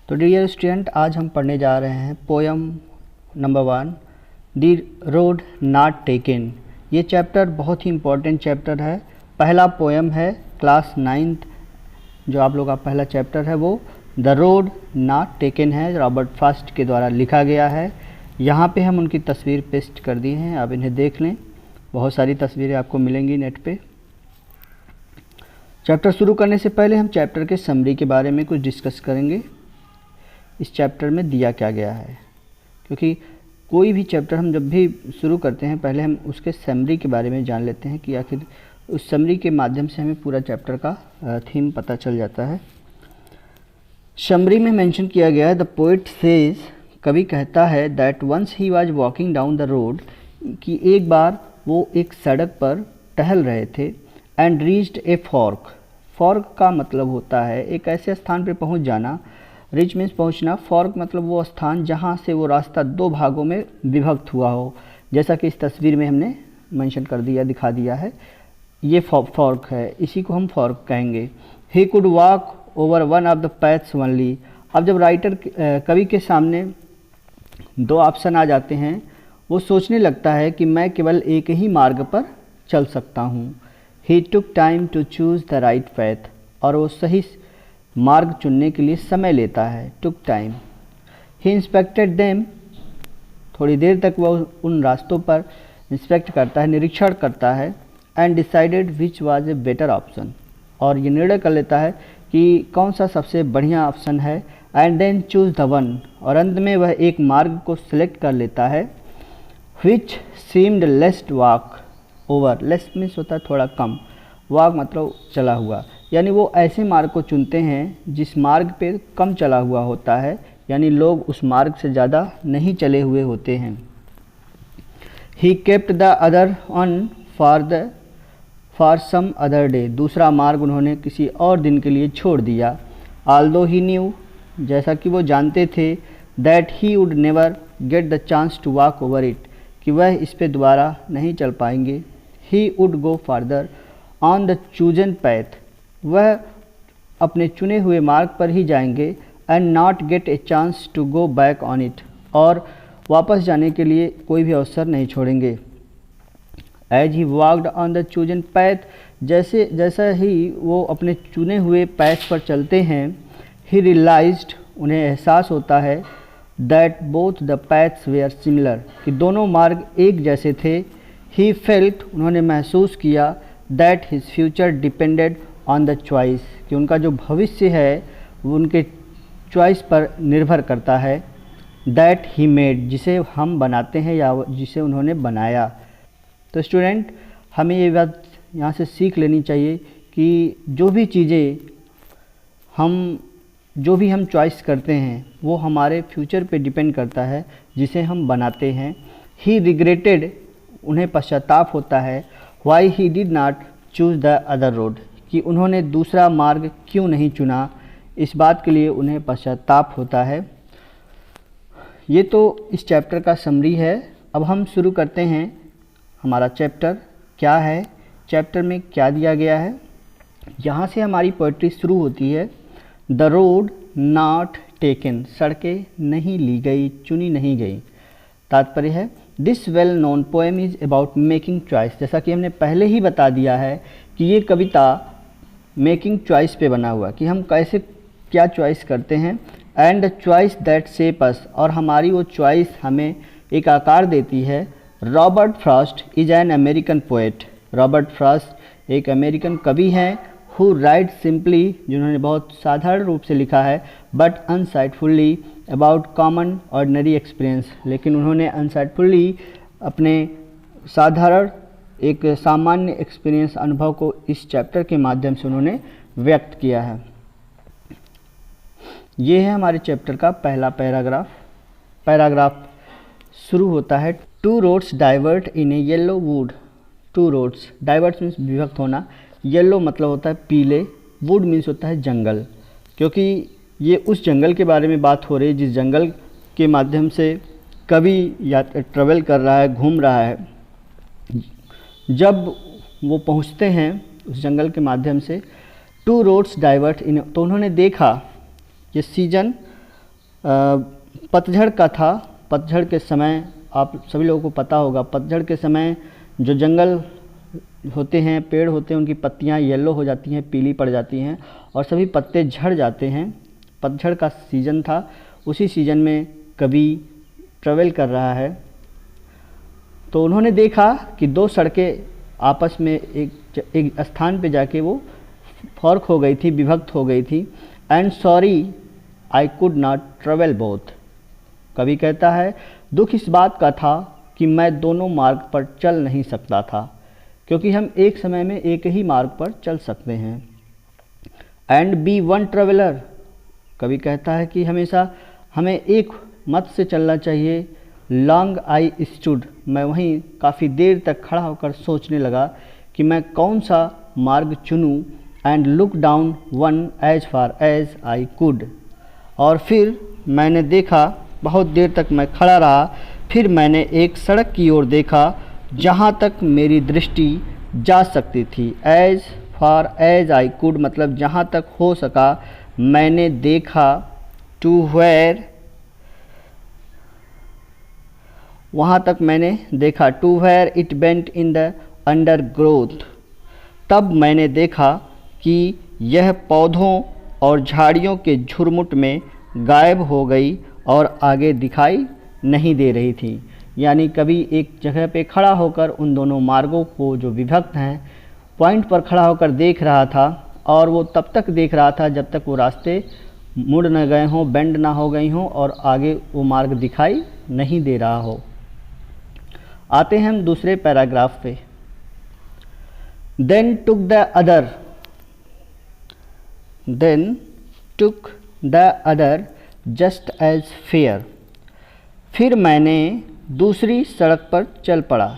तो dear student, आज हम पढ़ने जा रहे हैं poem number 1, the road not taken. ये चैप्टर बहुत ही इम्पोर्टेंट चैप्टर है। पहला पोयम है क्लास 9th, जो आप लोग का पहला चैप्टर है वो द रोड नॉट टेकन है, रॉबर्ट फ्रॉस्ट के द्वारा लिखा गया है। यहाँ पे हम उनकी तस्वीर पेस्ट कर दी हैं, आप इन्हें देख लें। बहुत सारी तस्वीरें आपको मिलेंगी नेट पे। चैप्टर शुरू करने से पहले हम चैप्टर के समरी के बारे में कुछ डिस्कस करेंगे। इस चैप्टर में दिया क्या गया है, क्योंकि कोई भी चैप्टर हम जब भी शुरू करते हैं पहले हम उसके समरी के बारे में जान लेते हैं कि आखिर उस समरी के माध्यम से हमें पूरा चैप्टर का थीम पता चल जाता है। समरी में मेंशन किया गया है, द पोइट सेज, कवि कहता है, that once he was walking down the road, कि एक बार वो एक सड़क पर टहल रहे थे, and reached A fork. Fork का मतलब होता है एक ऐसे स्थान पर पहुंच जाना। रिच मीन्स पहुंचना, फॉर्क मतलब वो स्थान जहां से वो रास्ता दो भागों में विभक्त हुआ हो, जैसा कि इस तस्वीर में हमने मेंशन कर दिया, दिखा दिया है। ये फॉर्क है, इसी को हम फॉर्क कहेंगे। He could walk over one of the paths only. अब जब राइटर कवि के सामने दो ऑप्शन आ जाते हैं, वो सोचने लगता है कि मैं केवल एक ही मार्ग पर चल सकता हूँ। He took time to choose the right path, और वो सही मार्ग चुनने के लिए समय लेता है, टुक टाइम। ही इंस्पेक्टेड देम, थोड़ी देर तक वह उन रास्तों पर इंस्पेक्ट करता है, निरीक्षण करता है, and decided which was a better option, और ये निर्णय कर लेता है कि कौन सा सबसे बढ़िया ऑप्शन है। And then choose the one, और अंत में वह एक मार्ग को सिलेक्ट कर लेता है, which seemed less walk over. Less means होता है थोड़ा कम, वॉक मतलब चला हुआ, यानी वो ऐसे मार्ग को चुनते हैं जिस मार्ग पे कम चला हुआ होता है, यानी लोग उस मार्ग से ज़्यादा नहीं चले हुए होते हैं। He kept the other on for some other day, दूसरा मार्ग उन्होंने किसी और दिन के लिए छोड़ दिया। आल्दो ही न्यू, जैसा कि वो जानते थे, that he would never get the chance to walk over it, कि वह इस पे दोबारा नहीं चल पाएंगे। He would go further on the chosen path, वह अपने चुने हुए मार्ग पर ही जाएंगे, and not get a chance to go back on it, और वापस जाने के लिए कोई भी अवसर नहीं छोड़ेंगे। As he walked on the chosen path, जैसा ही वो अपने चुने हुए पैथ पर चलते हैं, ही रियलाइज्ड, उन्हें एहसास होता है, that both the paths were similar, कि दोनों मार्ग एक जैसे थे। ही फेल्ट, उन्होंने महसूस किया, that his future depended on the choice, कि उनका जो भविष्य है वो उनके चॉइस पर निर्भर करता है। दैट ही मेड, जिसे हम बनाते हैं या जिसे उन्होंने बनाया। तो स्टूडेंट, हमें ये बात यहाँ से सीख लेनी चाहिए कि जो भी हम चॉइस करते हैं वो हमारे फ्यूचर पे डिपेंड करता है, जिसे हम बनाते हैं। ही रिग्रेटेड, उन्हें पश्चाताप होता है, why he did not choose the other road, कि उन्होंने दूसरा मार्ग क्यों नहीं चुना, इस बात के लिए उन्हें पश्चाताप होता है। ये तो इस चैप्टर का समरी है। अब हम शुरू करते हैं हमारा चैप्टर क्या है, चैप्टर में क्या दिया गया है। यहाँ से हमारी पोइट्री शुरू होती है। द रोड नॉट टेकन, सड़कें नहीं ली गई, चुनी नहीं गई। तात्पर्य है, this well known poem is about making choice. जैसा कि हमने पहले ही बता दिया है कि ये कविता मेकिंग चॉइस पे बना हुआ, कि हम कैसे क्या चॉइस करते हैं। And the choice that shape us, और हमारी वो चॉइस हमें एक आकार देती है। Robert Frost is an American poet, Robert Frost एक अमेरिकन कवि हैं। हु राइट सिंपली, जिन्होंने बहुत साधारण रूप से लिखा है, but insightfully about common ordinary experience, लेकिन उन्होंने अनसाइटफुली अपने साधारण एक सामान्य एक्सपीरियंस, अनुभव को इस चैप्टर के माध्यम से उन्होंने व्यक्त किया है। ये है हमारे चैप्टर का पहला पैराग्राफ शुरू होता है, two roads divert in a yellow wood. Two roads, divert means विभक्त होना, येलो मतलब होता है पीले, वुड मीन्स होता है जंगल, क्योंकि ये उस जंगल के बारे में बात हो रही है जिस जंगल के माध्यम से कवि या ट्रेवल कर रहा है, घूम रहा है। जब वो पहुंचते हैं उस जंगल के माध्यम से, टू रोड्स डाइवर्ट इन, तो उन्होंने देखा ये सीजन पतझड़ का था। पतझड़ के समय आप सभी लोगों को पता होगा, पतझड़ के समय जो जंगल होते हैं, पेड़ होते हैं, उनकी पत्तियां येलो हो जाती हैं, पीली पड़ जाती हैं और सभी पत्ते झड़ जाते हैं। पतझड़ का सीज़न था। उसी सीज़न में कवि ट्रैवल कर रहा है तो उन्होंने देखा कि दो सड़कें आपस में एक स्थान पे जाके वो फॉर्क हो गई थी, विभक्त हो गई थी। And sorry I could not travel both. कवि कहता है दुख इस बात का था कि मैं दोनों मार्ग पर चल नहीं सकता था, क्योंकि हम एक समय में एक ही मार्ग पर चल सकते हैं। एंड बी वन ट्रेवलर, कवि कहता है कि हमेशा हमें एक मत से चलना चाहिए। लॉन्ग आई स्टूड, मैं वहीं काफ़ी देर तक खड़ा होकर सोचने लगा कि मैं कौन सा मार्ग चुनूं। And look down one as far as I could, और फिर मैंने देखा, बहुत देर तक मैं खड़ा रहा, फिर मैंने एक सड़क की ओर देखा जहाँ तक मेरी दृष्टि जा सकती थी। As far as I could मतलब जहाँ तक हो सका मैंने देखा। टू वेयर, वहाँ तक मैंने देखा। To where it bent in the undergrowth, तब मैंने देखा कि यह पौधों और झाड़ियों के झुरमुट में गायब हो गई और आगे दिखाई नहीं दे रही थी। यानी कभी एक जगह पे खड़ा होकर उन दोनों मार्गों को जो विभक्त हैं पॉइंट पर खड़ा होकर देख रहा था, और वो तब तक देख रहा था जब तक वो रास्ते मुड़ न गए हों, बेंड ना हो गई हों और आगे वो मार्ग दिखाई नहीं दे रहा हो। आते हैं हम दूसरे पैराग्राफ पे। Then took the other just as fair, फिर मैंने दूसरी सड़क पर चल पड़ा।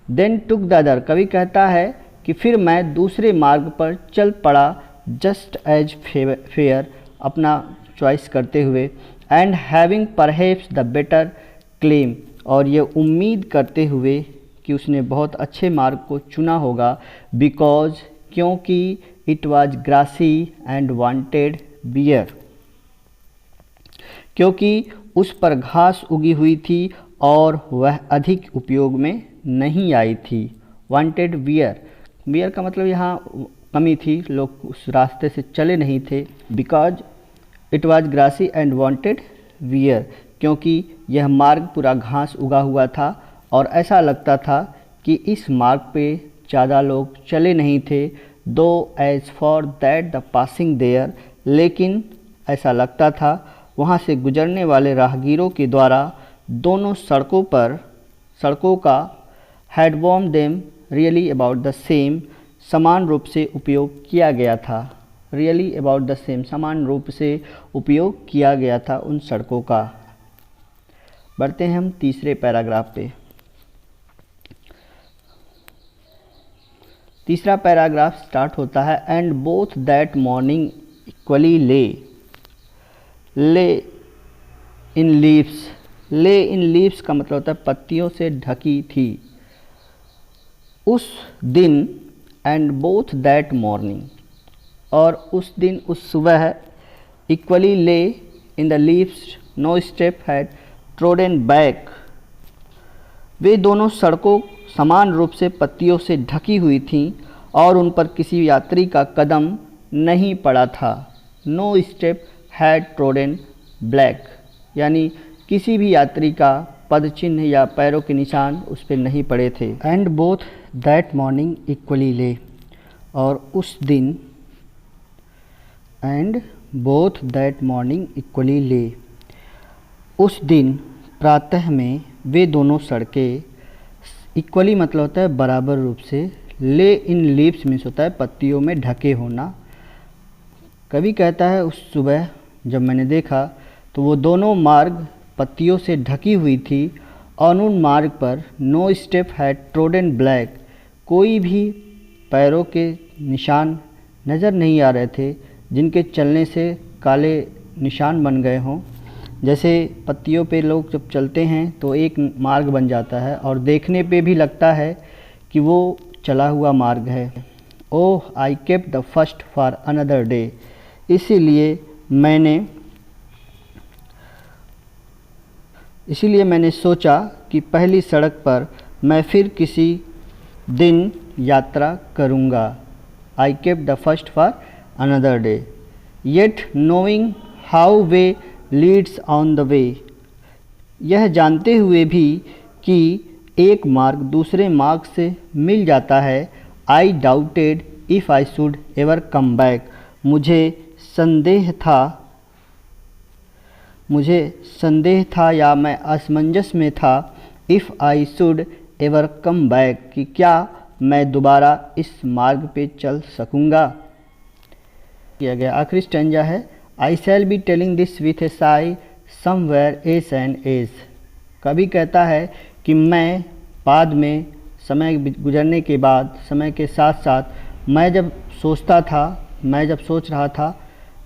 देन टुक द अदर, कवि कहता है कि फिर मैं दूसरे मार्ग पर चल पड़ा, जस्ट एज फेयर अपना चॉइस करते हुए। And having perhaps the better claim, और ये उम्मीद करते हुए कि उसने बहुत अच्छे मार्ग को चुना होगा। बिकॉज, क्योंकि it was grassy and wanted wear, क्योंकि उस पर घास उगी हुई थी और वह अधिक उपयोग में नहीं आई थी। वांटेड बियर, बियर का मतलब यहाँ कमी थी, लोग उस रास्ते से चले नहीं थे। Because it was grassy and wanted wear, क्योंकि यह मार्ग पूरा घास उगा हुआ था और ऐसा लगता था कि इस मार्ग पे ज़्यादा लोग चले नहीं थे। Though as for that the passing there, लेकिन ऐसा लगता था वहाँ से गुजरने वाले राहगीरों के द्वारा दोनों सड़कों का had worn them really about the same, समान रूप से उपयोग किया गया था। रियली अबाउट द सेम, समान रूप से उपयोग किया गया था उन सड़कों का। बढ़ते हैं हम तीसरे पैराग्राफ पे। तीसरा पैराग्राफ स्टार्ट होता है and both that morning equally lay in leaves. ले इन लीव्स का मतलब होता है पत्तियों से ढकी थी। उस दिन, एंड बोथ दैट मॉर्निंग, और उस दिन, उस सुबह, equally lay in the leaves no step had trodden back, वे दोनों सड़कों समान रूप से पत्तियों से ढकी हुई थीं और उन पर किसी यात्री का कदम नहीं पड़ा था। No step had trodden black, यानी किसी भी यात्री का पद चिन्ह या पैरों के निशान उस पर नहीं पड़े थे। And both that morning equally ले, और उस दिन, and both that morning equally ले, उस दिन प्रातः में वे दोनों सड़कें, इक्वली मतलब होता है बराबर रूप से, ले इन लीव्स मीन्स होता है पत्तियों में ढके होना। कवि कहता है उस सुबह जब मैंने देखा तो वो दोनों मार्ग पत्तियों से ढकी हुई थी और उन मार्ग पर no step had trodden black, कोई भी पैरों के निशान नज़र नहीं आ रहे थे जिनके चलने से काले निशान बन गए हों। जैसे पत्तियों पे लोग जब चलते हैं तो एक मार्ग बन जाता है और देखने पे भी लगता है कि वो चला हुआ मार्ग है। Oh I kept the first for another day, इसीलिए मैंने इसीलिए मैंने सोचा कि पहली सड़क पर मैं फिर किसी दिन यात्रा करूँगा। आई kept the first for another day, yet knowing how way Leeds on the way. यह जानते हुए भी कि एक मार्ग दूसरे मार्ग से मिल जाता है। आई doubted if I should ever come back. मुझे संदेह था या मैं असमंजस में था। If I should ever come back कि क्या मैं दोबारा इस मार्ग पे चल सकूँगा। किया गया आखिरी स्टैंजा है, I shall be telling this with a sigh somewhere as and age. कभी कहता है कि मैं बाद में, समय गुजरने के बाद, समय के साथ साथ मैं जब सोच रहा था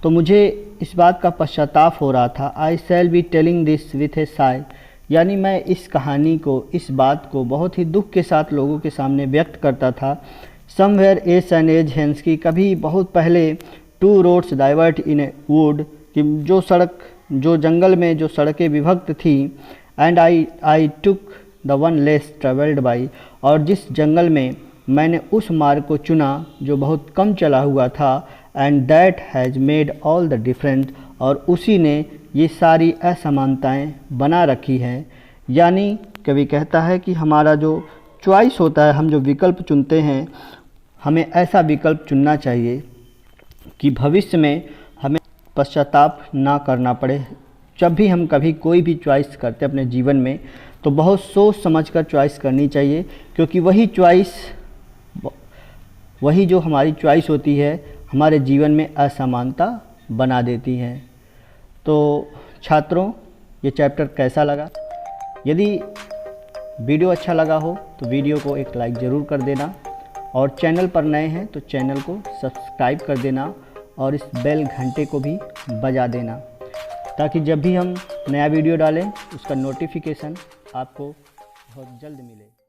तो मुझे इस बात का पश्चाताप हो रहा था। I shall be telling this with a sigh, यानी मैं इस कहानी को, इस बात को बहुत ही दुख के साथ लोगों के सामने व्यक्त करता था। Somewhere as and ages hence की कभी बहुत पहले, two roads divert in a wood कि जो जंगल में जो सड़कें विभक्त थी। And I took the one less travelled by, और जिस जंगल में मैंने उस मार्ग को चुना जो बहुत कम चला हुआ था। And that has made all the difference, और उसी ने ये सारी असमानताएं बना रखी हैं। यानी कवि कहता है कि हमारा जो चॉइस होता है, हम जो विकल्प चुनते हैं, हमें ऐसा विकल्प चुनना चाहिए कि भविष्य में हमें पश्चाताप ना करना पड़े। जब भी हम कभी कोई भी चॉइस करते हैं अपने जीवन में, तो बहुत सोच समझ कर चॉइस करनी चाहिए, क्योंकि वही जो हमारी चॉइस होती है हमारे जीवन में असमानता बना देती है। तो छात्रों, ये चैप्टर कैसा लगा? यदि वीडियो अच्छा लगा हो तो वीडियो को एक लाइक ज़रूर कर देना, और चैनल पर नए हैं तो चैनल को सब्सक्राइब कर देना, और इस बेल घंटे को भी बजा देना, ताकि जब भी हम नया वीडियो डालें उसका नोटिफिकेशन आपको बहुत जल्द मिले।